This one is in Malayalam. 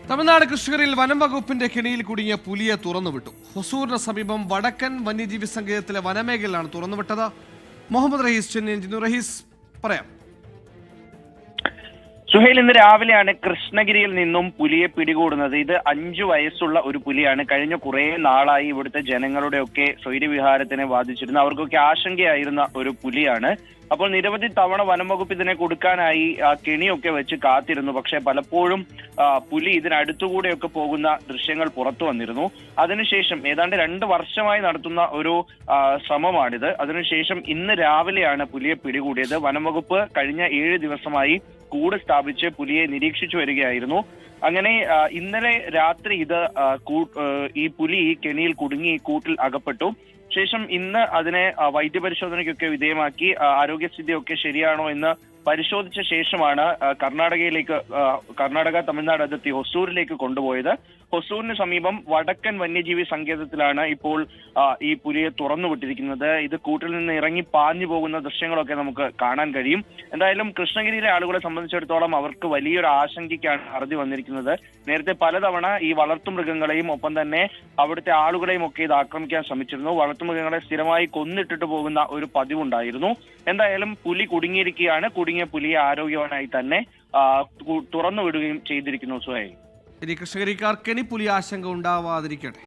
തമിഴ്നാട് കൃഷികരിൽ വനം വകുപ്പിന്റെ കെണിയിൽ കുടുങ്ങിയ പുലിയെ തുറന്നുവിട്ടു. ഹൊസൂരിന് സമീപം വടക്കൻ വന്യജീവി സങ്കേതത്തിലെ വനമേഖലയിലാണ് തുറന്നുവിട്ടത്. മുഹമ്മദ് റഹീസ് ചെന്നൈ. റഹീസ് പറയാം. സുഹൈൽ, ഇന്ന് രാവിലെയാണ് കൃഷ്ണഗിരിയിൽ നിന്നും പുലിയെ പിടികൂടുന്നത്. ഇത് 5 വയസ്സുള്ള ഒരു പുലിയാണ്. കഴിഞ്ഞ കുറെ നാളായി ഇവിടുത്തെ ജനങ്ങളുടെയൊക്കെ സ്വൈര്യവിഹാരത്തിനെ ബാധിച്ചിരുന്നു. അവർക്കൊക്കെ ആശങ്കയായിരുന്ന ഒരു പുലിയാണ്. അപ്പോൾ നിരവധി തവണ വനംവകുപ്പ് ഇതിനെ കൊടുക്കാനായി കെണിയൊക്കെ വെച്ച് കാത്തിരുന്നു. പക്ഷെ പലപ്പോഴും പുലി ഇതിനടുത്തുകൂടെയൊക്കെ പോകുന്ന ദൃശ്യങ്ങൾ പുറത്തു വന്നിരുന്നു. അതിനുശേഷം ഏതാണ്ട് 2 വർഷമായി നടത്തുന്ന ഒരു ശ്രമമാണിത്. അതിനുശേഷം ഇന്ന് രാവിലെയാണ് പുലിയെ പിടികൂടിയത്. വനംവകുപ്പ് കഴിഞ്ഞ 7 ദിവസമായി കൂട് സ്ഥാപിച്ച് പുലിയെ നിരീക്ഷിച്ചു വരികയായിരുന്നു. അങ്ങനെ ഇന്നലെ രാത്രി ഈ പുലി ഈ കെണിയിൽ കുടുങ്ങി കൂട്ടിൽ അകപ്പെട്ടു. ശേഷം ഇന്ന് അതിനെ വൈദ്യപരിശോധനയ്ക്കൊക്കെ വിധേയമാക്കി ആരോഗ്യസ്ഥിതിയൊക്കെ ശരിയാണോ എന്ന് പരിശോധിച്ച ശേഷമാണ് കർണാടക തമിഴ്നാട് അതിർത്തി ഹൊസൂരിലേക്ക് കൊണ്ടുപോയത്. ഹൊസൂരിന് സമീപം വടക്കൻ വന്യജീവി സങ്കേതത്തിലാണ് ഇപ്പോൾ ഈ പുലിയെ തുറന്നുവിട്ടിരിക്കുന്നത്. ഇത് കൂട്ടിൽ നിന്ന് ഇറങ്ങി പാഞ്ഞു പോകുന്ന ദൃശ്യങ്ങളൊക്കെ നമുക്ക് കാണാൻ കഴിയും. എന്തായാലും കൃഷ്ണഗിരിയിലെ ആളുകളെ സംബന്ധിച്ചിടത്തോളം അവർക്ക് വലിയൊരു ആശങ്കയ്ക്കാണ് അറുതി വന്നിരിക്കുന്നത്. നേരത്തെ പലതവണ ഈ വളർത്തുമൃഗങ്ങളെയും ഒപ്പം തന്നെ അവിടുത്തെ ആളുകളെയും ഒക്കെ ഇത് ആക്രമിക്കാൻ ശ്രമിച്ചിരുന്നു. വളർത്തുമൃഗങ്ങളെ സ്ഥിരമായി കൊന്നിട്ടിട്ട് പോകുന്ന ഒരു പതിവുണ്ടായിരുന്നു. എന്തായാലും പുലി കുടുങ്ങിയിരിക്കുകയാണ്. കുടുങ്ങിയ പുലിയെ ആരോഗ്യവാനായി തന്നെ തുറന്നുവിടുകയും ചെയ്തിരിക്കുന്നു. സുഹൈൽ, ഇനി കൃഷികരിക്കാർ കെണിപ്പുലി ആശങ്ക ഉണ്ടാവാതിരിക്കട്ടെ.